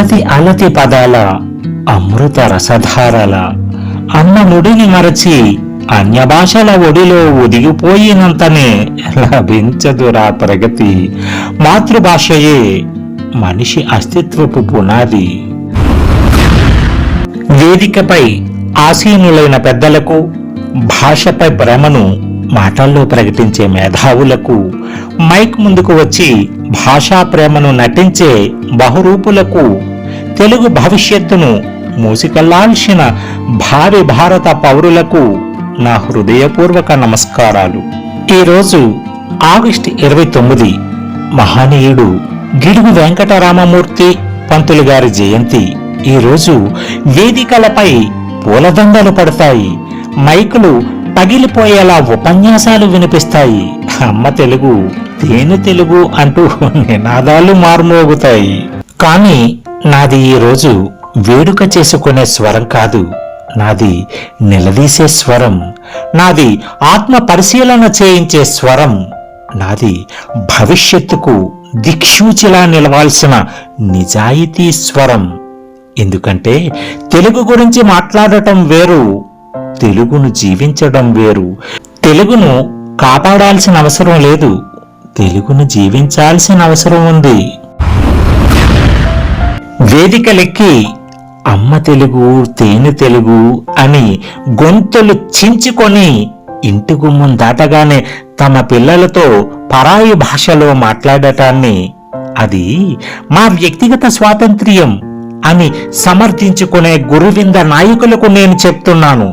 అలతి అలతి పదాల అమృత రసధారల అన్న నుడిని మరచి అన్య భాషల ఒడిలో ఒదిగిపోయినంతనే లభించదురా ప్రగతి. మాతృభాషయే మనిషి అస్తిత్వపు పునాది. వేదికపై ఆసీనులైన పెద్దలకు, భాషపై ప్రేమను మాటల్లో ప్రకటించే మేధావులకు, మైక్ ముందుకు వచ్చి భాషా ప్రేమను నటించే బహురూపులకు, తెలుగు భవిష్యత్తును మూసికల్లాల్సిన భావి భారత పౌరులకు నా హృదయపూర్వక నమస్కారాలు. ఈరోజు ఆగస్టు 29 మహనీయుడు గిడుగు వెంకటరామమూర్తి పంతులు గారి జయంతి. ఈరోజు వేదికలపై పూలదండలు పడతాయి, మైకులు పగిలిపోయేలా ఉపన్యాసాలు వినిపిస్తాయి, అమ్మ తెలుగు తేనె తెలుగు అంటూ నినాదాలు మారుమోగుతాయి. కానీ నాది ఈరోజు వేడుక చేసుకునే స్వరం కాదు, నాది నిలదీసే స్వరం, నాది ఆత్మ పరిశీలన చేయించే స్వరం, నాది భవిష్యత్తుకు దిక్సూచిలా నిలవాల్సిన నిజాయితీ స్వరం. ఎందుకంటే తెలుగు గురించి మాట్లాడటం వేరు, తెలుగును జీవించడం వేరు. తెలుగును కాపాడాల్సిన అవసరం లేదు, తెలుగును జీవించాల్సిన అవసరం ఉంది. వేదికలెక్కి అమ్మ తెలుగు తేనె తెలుగు అని గొంతులు చించుకొని ఇంటి గుమ్మం దాటగానే తమ పిల్లలతో పరాయి భాషలో మాట్లాడటాన్ని అది మా వ్యక్తిగత స్వాతంత్ర్యం అని సమర్థించుకునే గురువింద నాయకులకు నేను చెప్తున్నాను,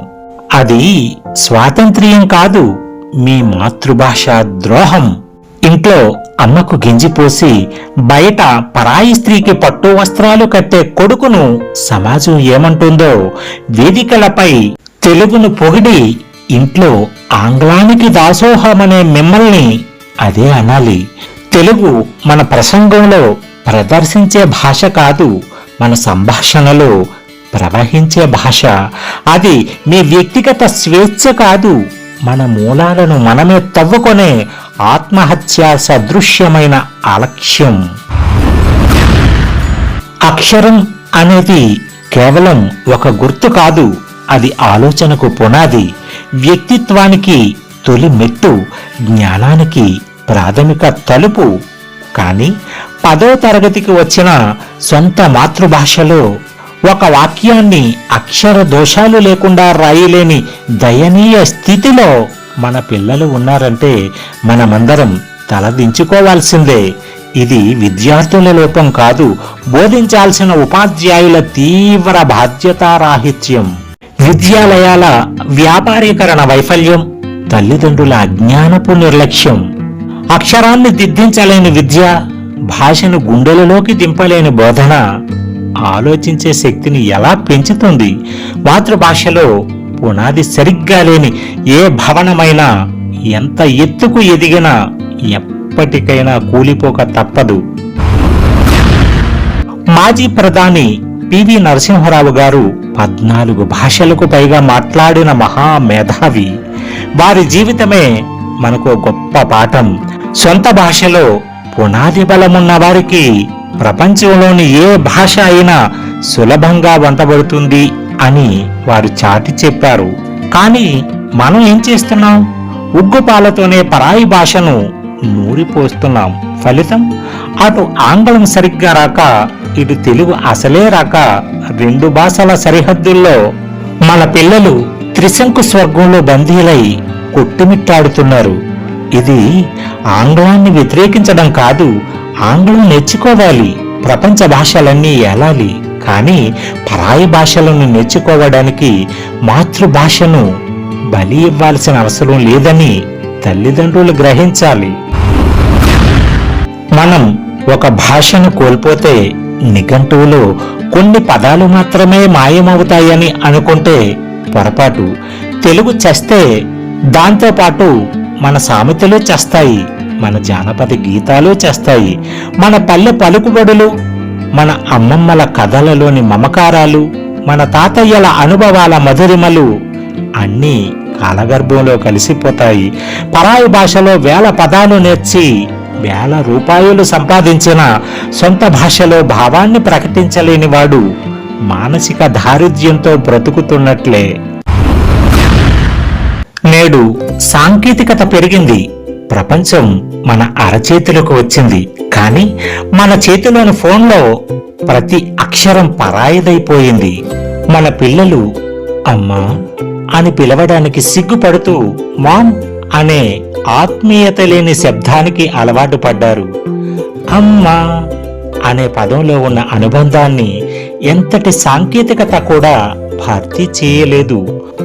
అది స్వాతంత్ర్యం కాదు, మీ మాతృభాష ద్రోహం. ఇంట్లో అమ్మకు గింజిపోసి బయట పరాయి స్త్రీకి పట్టు వస్త్రాలు కట్టే కొడుకును సమాజం ఏమంటుందో వేదికలపై తెలుగును పొగిడి ఇంట్లో ఆంగ్లానికి దాసోహమనే మిమ్మల్ని అదే అనాలి. తెలుగు మన ప్రసంగంలో ప్రదర్శించే భాష కాదు, మన సంభాషణలో ప్రవహించే భాష. అది మీ వ్యక్తిగత స్వేచ్ఛ కాదు, మన మూలాలను మనమే తవ్వుకొనే ఆత్మహత్యా సదృశ్యమైన అలక్ష్యం. అక్షరం అనేది కేవలం ఒక గుర్తు కాదు, అది ఆలోచనకు పునాది, వ్యక్తిత్వానికి తొలి మెట్టు, జ్ఞానానికి ప్రాథమిక తలుపు. కానీ 10వ తరగతికి వచ్చిన సొంత మాతృభాషలో ఒక వాక్యాన్ని అక్షర దోషాలు లేకుండా రాయలేని దయనీయ స్థితిలో మన పిల్లలు ఉన్నారంటే మనమందరం తలదించుకోవాల్సిందే. ఇది విద్యార్థుల లోపం కాదు, బోధించాల్సిన ఉపాధ్యాయుల తీవ్ర బాధ్యతారాహిత్యం. విద్యాలయాల వ్యాపారీకరణ వైఫల్యం, తల్లిదండ్రుల అజ్ఞానపు నిర్లక్ష్యం. అక్షరాన్ని దిద్దించలేని విద్య, భాషను గుండెలలోకి దింపలేని బోధన ఆలోచించే శక్తిని ఎలా పెంచుతుంది? మాతృభాషలో పునాది సరిగ్గా లేని ఏ భవనమైనా ఎంత ఎత్తుకు ఎదిగినా ఎప్పటికైనా కూలిపోక తప్పదు. మాజీ ప్రధాని పివి నరసింహారావు గారు 14 భాషలకు పైగా మాట్లాడిన మహామేధావి. వారి జీవితమే మనకు గొప్ప పాఠం. సొంత భాషలో పునాది బలమున్న వారికి ప్రపంచంలోని ఏ భాష అయినా సులభంగా వంటబడుతుంది అని వారు చాటి చెప్పారు. కానీ మనం ఏం చేస్తున్నాం? ఉగ్గుపాలతోనే పరాయి భాషను నూరిపోస్తున్నాం. ఫలితం అటు ఆంగ్లం సరిగ్గా రాక, ఇటు తెలుగు అసలే రాక 2 భాషల సరిహద్దుల్లో మన పిల్లలు త్రిశంకు స్వర్గంలో బందీలై కొట్టుమిట్టాడుతున్నారు. ఇది ఆంగ్లాన్ని వ్యతిరేకించడం కాదు, ఆంగ్లం నేర్చుకోవాలి, ప్రపంచ భాషలన్నీ ఏలాలి. కానీ పరాయి భాషలను నేర్చుకోవడానికి మాతృభాషను బలి ఇవ్వాల్సిన అవసరం లేదని తల్లిదండ్రులు గ్రహించాలి. మనం ఒక భాషను కోల్పోతే నిఘంటువులో కొన్ని పదాలు మాత్రమే మాయమవుతాయని అనుకుంటే పొరపాటు. తెలుగు చస్తే దాంతోపాటు మన సామెతలు చస్తాయి, మన జానపద గీతాలు చేస్తాయి, మన పల్లె పలుకుబడులు, మన అమ్మమ్మల కథలలోని మమకారాలు, మన తాతయ్యల అనుభవాల మధురిమలు అన్నీ కాలగర్భంలో కలిసిపోతాయి. పరాయి భాషలో వేల పదాలు నేర్చి వేల రూపాయలు సంపాదించిన సొంత భాషలో భావాన్ని ప్రకటించలేని వాడు మానసిక దారిద్ర్యంతో బ్రతుకుతున్నట్లే. నేడు సాంకేతికత పెరిగింది. ప్రపంచం మన అరచేతులకు వచ్చింది. కానీ మన చేతిలోని ఫోన్లో ప్రతి అక్షరం పరాయిదైపోయింది. మన పిల్లలు అమ్మా అని పిలవడానికి సిగ్గుపడుతూ మామ్ అనే ఆత్మీయత లేని శబ్దానికి అలవాటు పడ్డారు. అమ్మా అనే పదంలో ఉన్న అనుబంధాన్ని ఎంతటి సాంకేతికత కూడా భర్తీ చేయలేదు.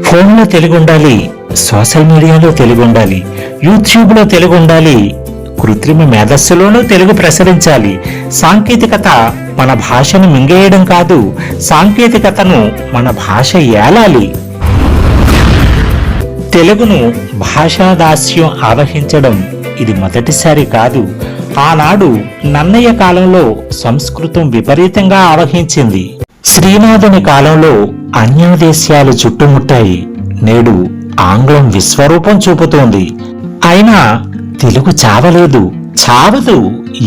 ఫోన్లో తెలుగు ఉండాలి, సోషల్ మీడియాలో తెలుగు ఉండాలి, యూట్యూబ్లో తెలుగు ఉండాలి, కృత్రిమ మేధస్సులోనూ తెలుగు ప్రసరించాలి. సాంకేతికత మన భాషను మింగేయడం కాదు, సాంకేతికతను మన భాష ఏలాలి. తెలుగును భాషాదాస్యం ఆవహించడం ఇది మొదటిసారి కాదు. ఆనాడు నన్నయ్య కాలంలో సంస్కృతం విపరీతంగా ఆవహించింది. శ్రీనాథుని కాలంలో అన్యాదేశాలు చుట్టుముట్టాయి. నేడు ఆంగ్లం విశ్వరూపం చూపుతోంది. అయినా తెలుగు చావలేదు, చావదు.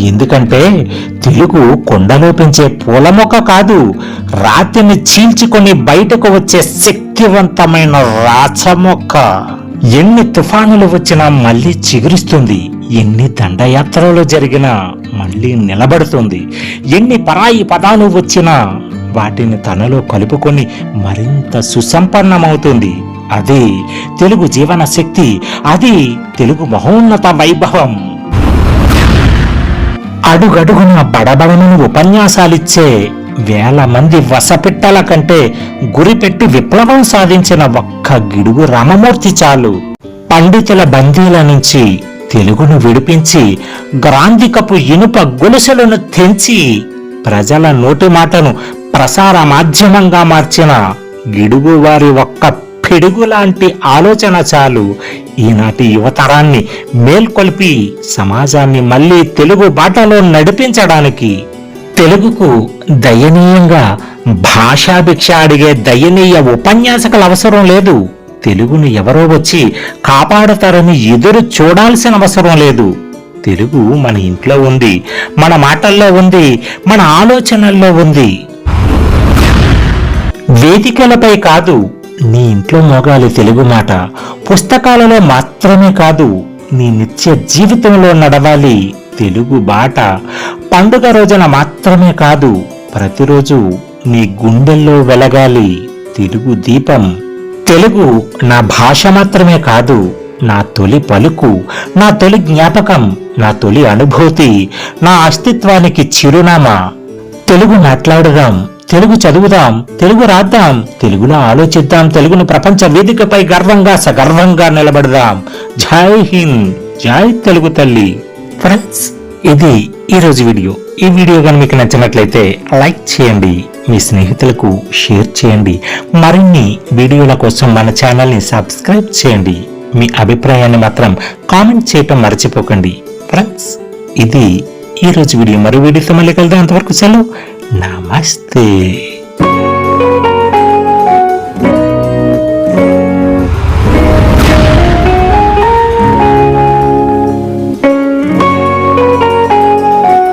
ఎందుకంటే తెలుగు కొండలో పెంచే పూల మొక్క కాదు, రాతిని చీల్చుకొని బయటకు వచ్చే శక్తివంతమైన రాచమొక్క. ఎన్ని తుఫానులు వచ్చినా మళ్ళీ చిగురిస్తుంది, ఎన్ని దండయాత్రలు జరిగినా మళ్ళీ నిలబడుతుంది, ఎన్ని పరాయి పదాలు వచ్చినా వాటిని తనలో కలుపుకొని మరింత సుసంపన్నమవుతుంది. అది తెలుగు జీవన శక్తి, అది తెలుగు మహోన్నత వైభవం. అడుగడుగున బడబడమని ఉపన్యాసాలిచ్చే వేల మంది వసపిట్టల కంటే గురిపెట్టి విప్లవం సాధించిన ఒక్క గిడుగు రామమూర్తి చాలు. పండితుల బందీల నుంచి తెలుగును విడిపించి గ్రాంధికపు ఇనుప గొలుసులను తెంచి ప్రజల నోటి మాటను ప్రసార మాధ్యమంగా మార్చిన గిడుగు వారి ఒక్క పిడుగు లాంటి ఆలోచన చాలు ఈనాటి యువతరాన్ని మేల్కొల్పి సమాజాన్ని మళ్ళీ తెలుగు బాటలో నడిపించడానికి. తెలుగుకు దయనీయంగా భాషాభిక్ష అడిగే దయనీయ ఉపన్యాసకుల అవసరం లేదు. తెలుగును ఎవరో వచ్చి కాపాడతారని ఎదురు చూడాల్సిన అవసరం లేదు. తెలుగు మన ఇంట్లో ఉంది, మన మాటల్లో ఉంది, మన ఆలోచనల్లో ఉంది. వేదికలపై కాదు, నీ ఇంట్లో మోగాలి తెలుగు మాట. పుస్తకాలలో మాత్రమే కాదు, నీ నిత్య జీవితంలో నడవాలి తెలుగు బాట. పండుగ రోజున మాత్రమే కాదు, ప్రతిరోజు నీ గుండెల్లో వెలగాలి తెలుగు దీపం. తెలుగు నా భాష మాత్రమే కాదు, నా తొలి పలుకు, నా తొలి జ్ఞాపకం, నా తొలి అనుభూతి, నా అస్తిత్వానికి చిరునామా. తెలుగు మాట్లాడుదాం, తెలుగు చదువుదాం, తెలుగు రాద్దాం, తెలుగులో ఆలోచిద్దాం, తెలుగును ప్రపంచ వేదికపై గర్వంగా సగర్వంగా నిలబడదాం. జై హింద్, జై తెలుగు తల్లి. ఫ్రెండ్స్, ఇది ఈరోజు వీడియో. ఈ వీడియో కానీ మీకు నచ్చినట్లయితే లైక్ చేయండి, మీ స్నేహితులకు షేర్ చేయండి. మరిన్ని వీడియోల కోసం మన ఛానల్ని సబ్స్క్రైబ్ చేయండి. మీ అభిప్రాయాన్ని మాత్రం కామెంట్ చేయటం మర్చిపోకండి. ఫ్రెండ్స్, ఇది ఈరోజు వీడియో. మరో వీడియోతో మళ్ళీ కలుద్దాం. అంతవరకు సెలవు. నమస్తే.